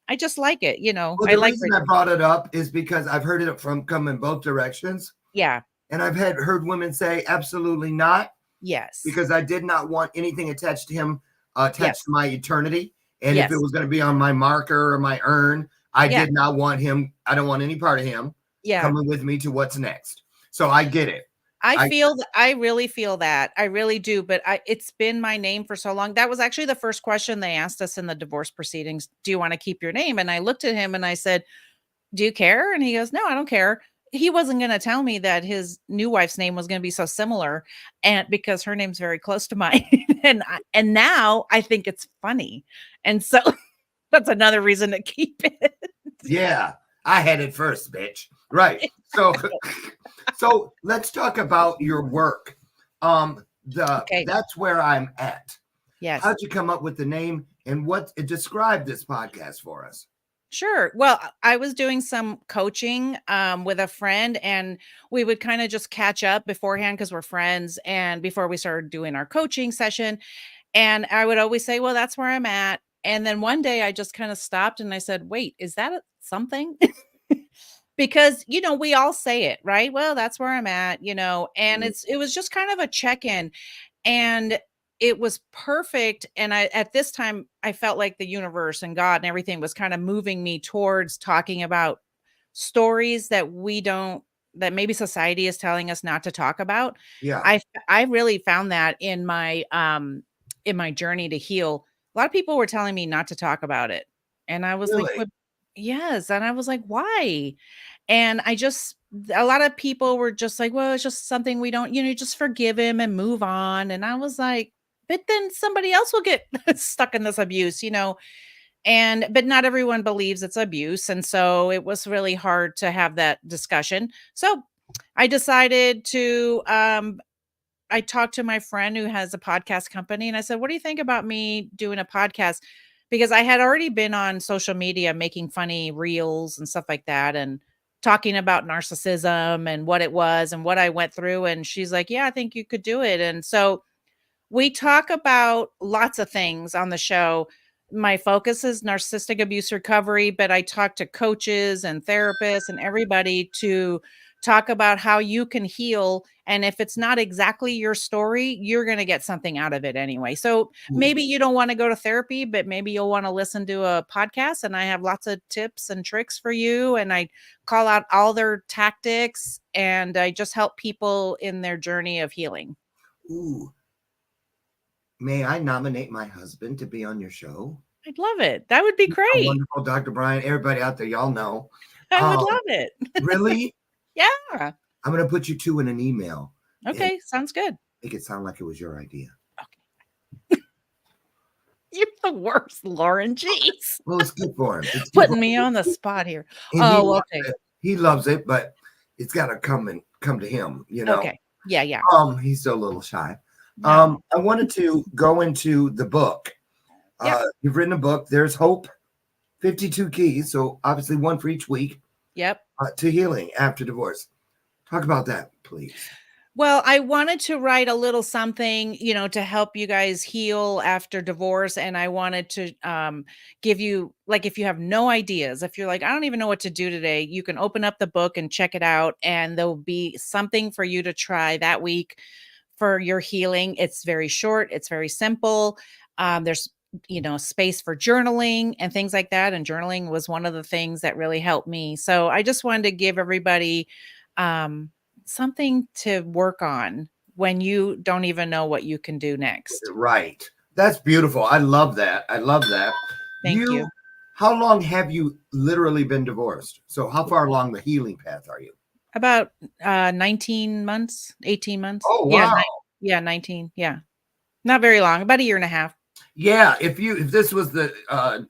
I just like it, Well, I the like reason I brought it up is because I've heard it come in both directions. Yeah. And I've heard women say absolutely not. Yes. Because I did not want anything attached to him, attached to my eternity. And if it was going to be on my marker or my urn, I did not want him. I don't want any part of him coming with me to what's next. So I get it. I really feel that. I really do, but it's been my name for so long. That was actually the first question they asked us in the divorce proceedings. Do you want to keep your name? And I looked at him and I said, do you care? And he goes, no, I don't care. He wasn't going to tell me that his new wife's name was going to be so similar, and because her name's very close to mine. And now I think it's funny. And so that's another reason to keep it. Yeah, I had it first, bitch. Right. So so let's talk about your work. Okay. That's where I'm at. Yes. How'd you come up with the name, and what describe this podcast for us? Sure. Well, I was doing some coaching with a friend, and we would kind of just catch up beforehand because we're friends, and before we started doing our coaching session. And I would always say, well, that's where I'm at. And then one day I just kind of stopped and I said, wait, is that something? Because, we all say it, right? Well, that's where I'm at, and Mm, it was just kind of a check-in, and it was perfect. And at this time, I felt like the universe and God and everything was kind of moving me towards talking about stories that maybe society is telling us not to talk about. yeah, I really found that in my journey to heal. A lot of people were telling me not to talk about it. And I was like, really. but yes. And I was like, why? And a lot of people were just like, well, it's just something we don't, just forgive him and move on. And I was like, but then somebody else will get stuck in this abuse, but not everyone believes it's abuse. And so it was really hard to have that discussion. So I decided I talked to my friend who has a podcast company and I said, what do you think about me doing a podcast? Because I had already been on social media making funny reels and stuff like that and talking about narcissism and what it was and what I went through. And she's like, yeah, I think you could do it. And so we talk about lots of things on the show. My focus is narcissistic abuse recovery, but I talk to coaches and therapists and everybody to talk about how you can heal. And if it's not exactly your story, you're going to get something out of it anyway. So maybe you don't want to go to therapy, but maybe you'll want to listen to a podcast. And I have lots of tips and tricks for you. And I call out all their tactics and I just help people in their journey of healing. Ooh, may I nominate my husband to be on your show? I'd love it. That would be Oh, great. wonderful, Dr. Brian. Everybody out there, y'all know. I would Um, love it. really? Yeah. I'm going to put you two in an email. And Okay, sounds good. make it sound like it was your idea. You're the worst, Lauren. Jeez. Well, it's good for him. It's good Putting for me him. on the spot here. And Oh, okay. he loves it, but it's got to come to him, Okay. Yeah, yeah. He's still a little shy. No. I wanted to go into the book. Yep. You've written a book. There's Hope, 52 Keys. So obviously one for each week Yep. to healing after divorce. Talk about that, please. Well, I wanted to write a little something, to help you guys heal after divorce. And I wanted to give you, like, if you have no ideas, if you're like, I don't even know what to do today, you can open up the book and check it out. And there'll be something for you to try that week for your healing. It's very short, it's very simple. There's space for journaling and things like that. And journaling was one of the things that really helped me. So I just wanted to give everybody something to work on when you don't even know what you can do next. Right. That's beautiful. I love that. Thank you. How long have you literally been divorced? So how far along the healing path are you? About 19 months, 18 months. Oh, wow. Yeah, 19. Yeah. Not very long, about a year and a half. Yeah, if this was the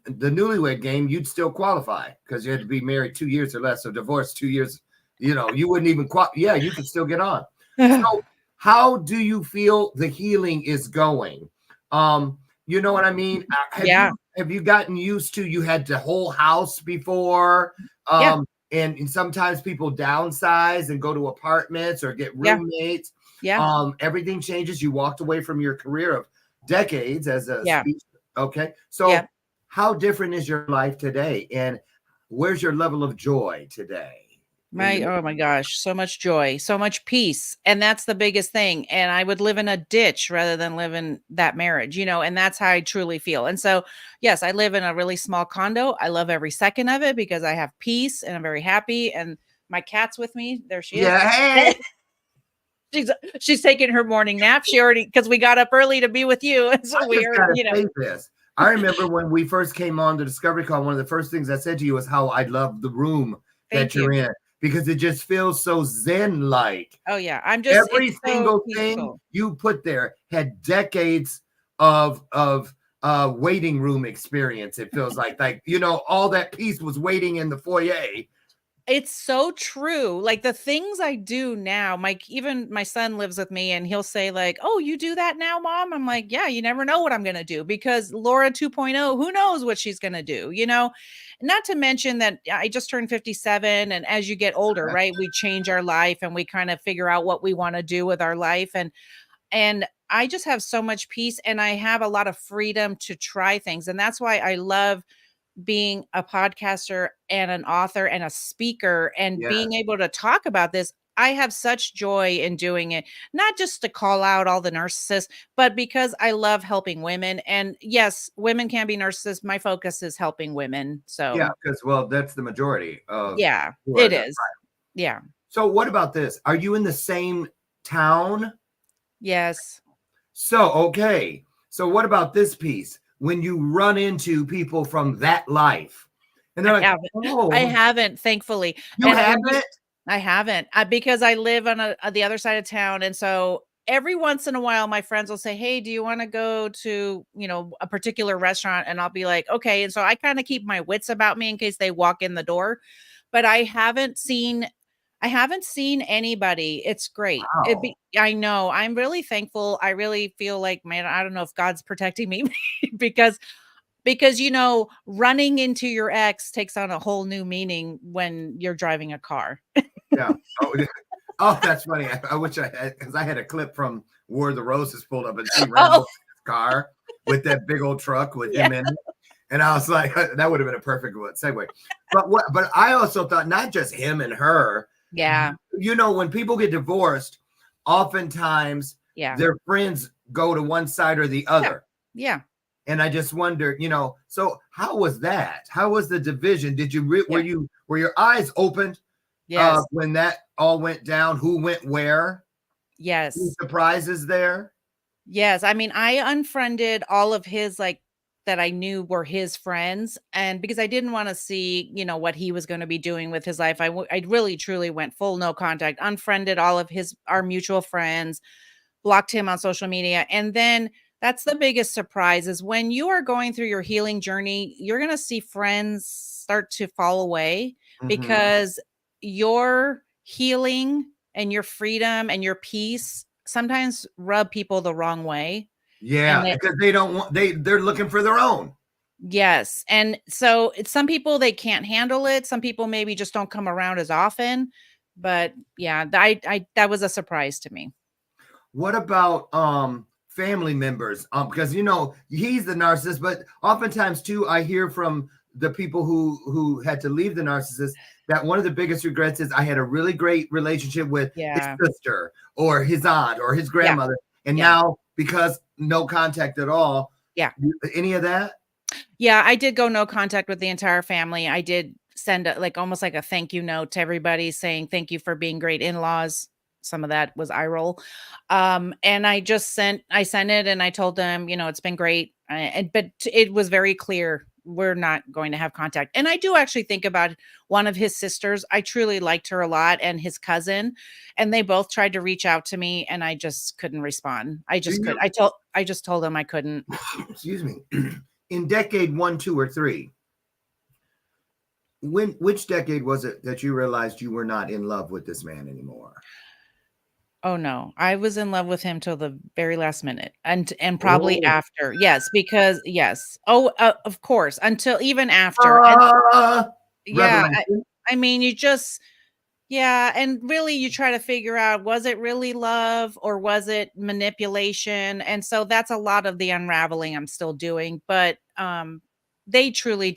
newlywed game, you'd still qualify because you had to be married 2 years or less. So divorce 2 years, you wouldn't even yeah, you could still get on. So how do you feel the healing is going? You know what I mean? Have you gotten used to, you had the whole house before? And sometimes people downsize and go to apartments or get roommates. Yeah. Everything changes. You walked away from your career of decades as a speech. Okay. So how different is your life today? And where's your level of joy today? Oh my gosh, so much joy, so much peace. And that's the biggest thing. And I would live in a ditch rather than live in that marriage, and that's how I truly feel. And so, yes, I live in a really small condo. I love every second of it because I have peace and I'm very happy. And my cat's with me. There she is. Yeah. She's she's taking her morning nap. She already because we got up early to be with you. I So we just are, gotta say this. I remember when we first came on the Discovery Call, one of the first things I said to you was how I love the room thank that you're you. in because it just feels so zen-like. Oh yeah. Every It's so single thing peaceful. you put there had decades of waiting room experience. It feels like all that peace was waiting in the foyer. It's so true. Like the things I do now, even my son lives with me and he'll say like, "Oh, you do that now, mom?" I'm like, "Yeah, you never know what I'm going to do because Laura 2.0, who knows what she's going to do, you know?" Not to mention that I just turned 57 and as you get older, right, we change our life and we kind of figure out what we want to do with our life and I just have so much peace and I have a lot of freedom to try things. And that's why I love being a podcaster and an author and a speaker and being Yes. able to talk about this. I have such joy in doing it, not just to call out all the narcissists, but because I love helping women. And yes, women can be narcissists. My focus is helping women. Yeah, So, because well, that's the majority of yeah, who are it the is. Yeah. So what about this? Are you in the same town? Yes. So, okay. So what about this piece? When you run into people from that life and they're I like, haven't. I "Oh, haven't, thankfully. you And when you haven't?" I haven't, because I live on the other side of town, and so every once in a while, my friends will say, "Hey, do you wanna go to, a particular restaurant?" And I'll be like, "Okay." And so I kinda keep my wits about me in case they walk in the door, but I haven't seen anybody. It's great. Wow. I know. I'm really thankful. I really feel like, man, I don't know if God's protecting me because running into your ex takes on a whole new meaning when you're driving a car. Yeah. Oh, yeah. Oh, that's funny. I wish I had because I had a clip from War of the Roses pulled up and see Rambo Oh, in his car with that big old truck with yeah. him in it. And I was like, that would have been a perfect segue. But I also thought not just him and her, Yeah. when people get divorced, oftentimes Yeah. their friends go to one side or the Yeah. other. Yeah. And I just wonder, so how was that? How was the division? Did you Yeah. were your eyes opened Yes. when that all went down? Who went where? Any Yes. surprises there? Yes. I mean, I unfriended all of his that I knew were his friends. And because I didn't want to see, what he was going to be doing with his life, I really truly went full no contact, unfriended all of our mutual friends, blocked him on social media. And then that's the biggest surprise is when you are going through your healing journey, you're going to see friends start to fall away Mhm. because your healing and your freedom and your peace sometimes rub people the wrong way. And Yeah, they, because they don't want they're looking for their own. yes. And so it's some people they can't handle it. Some people maybe just don't come around as often. But yeah, that was a surprise to me. What about family members? Because he's the narcissist, but oftentimes too, I hear from the people who had to leave the narcissist that one of the biggest regrets is I had a really great relationship with his Yeah. sister or his aunt or his Yeah. grandmother, and Yeah. now because no contact at all, Yeah. any of that? Yeah, I did go no contact with the entire family. I did send almost like a thank you note to everybody saying thank you for being great in-laws. Some of that was eye roll. And I sent it and I told them, it's been great. But it was very clear we're not going to have contact. And I do actually think about one of his sisters. I truly liked her a lot and his cousin, and they both tried to reach out to me and I just couldn't respond. Do you? I just told them I couldn't. Excuse me. In decade 1, 2, or 3, which decade was it that you realized you were not in love with this man anymore? Oh, no. I was in love with him till the very last minute, and probably Oh. after. Yes, because yes. Oh, of course, until even after, and Uh, yeah, Revelation. I mean, yeah, and really you try to figure out, was it really love or was it manipulation? And so that's a lot of the unraveling I'm still doing, but, they truly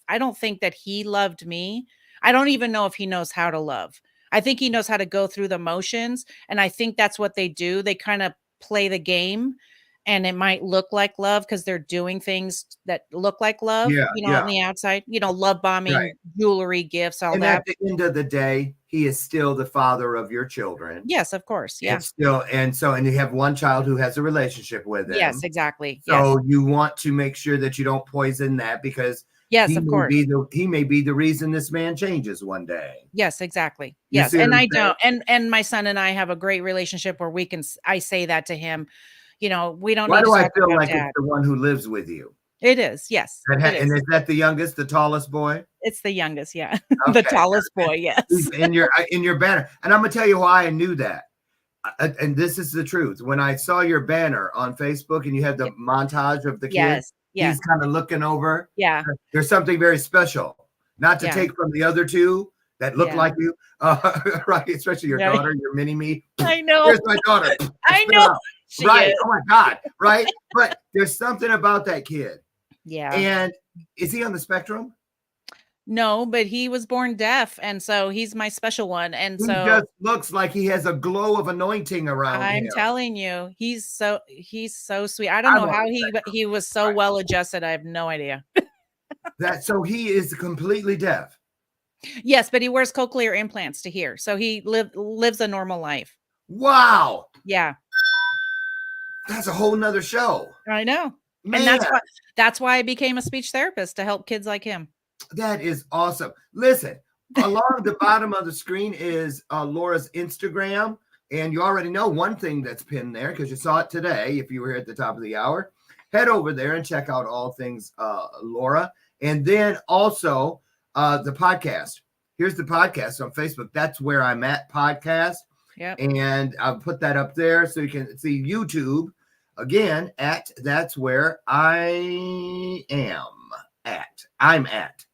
I don't think that he loved me. I don't even know if he knows how to love. I think he knows how to go through the motions, and I think that's what they do. They kinda play the game, and it might look like love because they're doing things that look like love, Yeah, on the outside, love bombing, right. jewelry, gifts, all And that. at the end of the day, he is still the father of your children. Yes, of course. Yeah. It's still, and you have one child who has a relationship with him. Yes, exactly. Yes. So you want to make sure that you don't poison that, because Yes, of course. he may be the reason this man changes one day. Yes, exactly. You Yes. see what And I'm I saying? don't. And my son and I have a great relationship where I say that to him, we don't Why need do to I talk feel about like dad. it's the one who lives with you? It is. Yes. It And is. is that the youngest, the tallest boy? It's the youngest. Yeah. Okay. The tallest boy. Yes. He's in your banner. And I'm going to tell you why I knew that. And this is the truth. When I saw your banner on Facebook and you had the montage of the kids, Yes. Yes. he's kind of looking over. Yeah. There's something very special, not to Yeah. take from the other two that look Yeah. like you, right? Especially your Yeah. daughter, your mini me. I know. Here's my daughter. I know. She Right. is. Oh my God. Right. But there's something about that kid. Yeah. And is he on the spectrum? No, but he was born deaf, and so he's my special one. And He so just looks like he has a glow of anointing around I'm him. telling you, he's so sweet. I don't know how he was so Right. well adjusted. I have no idea. So he is completely deaf. Yes, but he wears cochlear implants to hear, so he lives a normal life. Wow. Yeah, That's a whole nother show. I know, Man, and that's why I became a speech therapist, to help kids like him. that is awesome. Listen, along the bottom of the screen is Laura's Instagram. And you already know one thing that's pinned there because you saw it today. If you were here at the top of the hour, head over there and check out all things Laura. And then also the podcast. Here's the podcast on Facebook. That's Where I'm At podcast. Yep. And I'll put that up there so you can see YouTube again at That's Where I Am At. I'm at.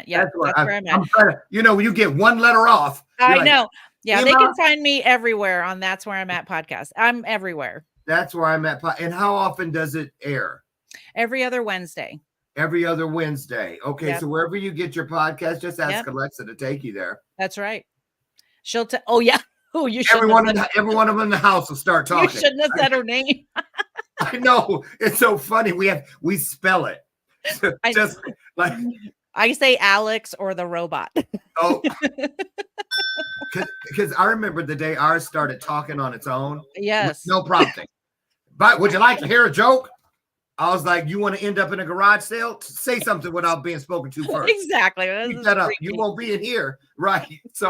Yeah, that's where I'm at. I'm trying to, you get one letter off. I know. Yeah, they Emma, can find me everywhere on That's Where I'm At podcast. I'm everywhere. That's Where I'm At. And how often does it air? Every other Wednesday. Every other Wednesday. Okay, Yep. so wherever you get your podcast, just ask Alexa to take you there. That's right. She'll oh yeah. Oh, you should. Every one of them in the house will start talking. You shouldn't have said her name. I know. It's so funny. We spell it. Just like I say Alex or the robot. oh, because I remember the day ours started talking on its own. Yes. No prompting. But would you like to hear a joke? I was like, you want to end up in a garage sale? Say something without being spoken to first. Exactly. Keep that up. You won't be in here. Right. So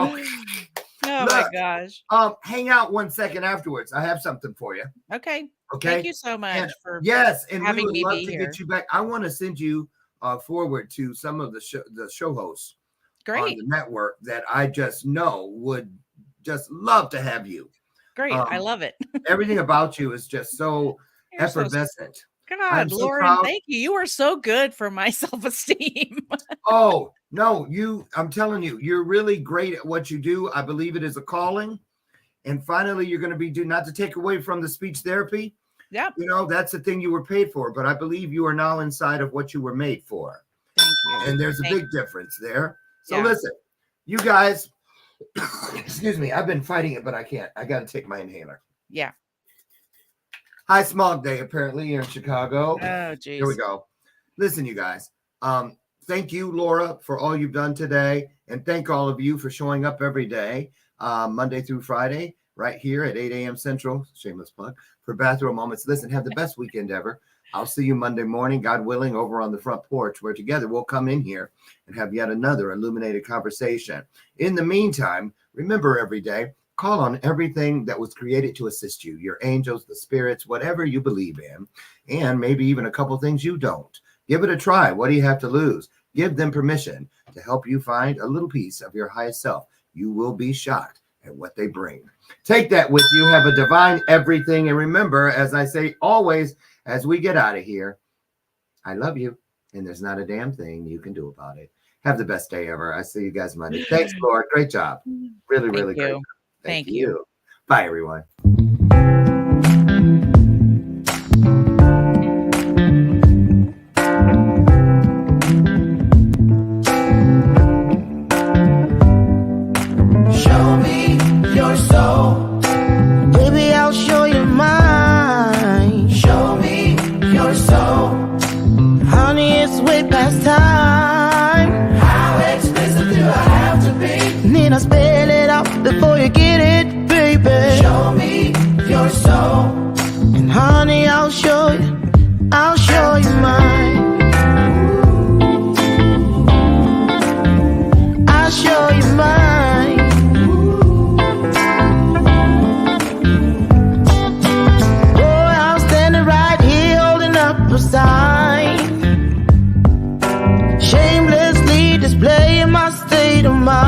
oh my gosh. Hang out 1 second afterwards. I have something for you. Okay. Okay. Thank you so much for and having we would me love to here. get you back. I want to send you forward to some of the show hosts Great. on the network that I just know would just love to have you. Great. I love it. Everything about you is just so effervescent. God, so Lauren, proud. thank you. You are so good for my self-esteem. Oh, no, I'm telling you, you're really great at what you do. I believe it is a calling. And finally, you're going to be not to take away from the speech therapy. Yep. That's the thing you were paid for, but I believe you are now inside of what you were made for. Thank you. And there's a big difference there. So Yeah. listen, you guys, excuse me, I've been fighting it, but I can't. I got to take my inhaler. Yeah. High smog day, apparently, here in Chicago. Oh, geez. Here we go. Listen, you guys. Thank you, Laura, for all you've done today. And thank all of you for showing up every day, Monday through Friday, right here at 8 a.m. Central, shameless plug, for Bathrobe Moments. Listen, have the best weekend ever. I'll see you Monday morning, God willing, over on the front porch, where together we'll come in here and have yet another illuminated conversation. In the meantime, remember every day, call on everything that was created to assist you, your angels, the spirits, whatever you believe in, and maybe even a couple things you don't. Give it a try. What do you have to lose? Give them permission to help you find a little piece of your highest self. You will be shocked at what they bring. Take that with you. Have a divine everything. And remember, as I say always, as we get out of here, I love you, and there's not a damn thing you can do about it. Have the best day ever. I see you guys Monday. Thanks, Lord. Great job. Really, really great job. Thank you. Bye, everyone. Show me your soul. Baby, I'll show you mine. Show me way past time. How explicit do I have to be? Need I spell it out before you get it, baby? Show me your soul, and honey, I'll show you mine. I'll show you mine. Boy, I'm standing right here holding up a sign, shamelessly displaying my state of mind.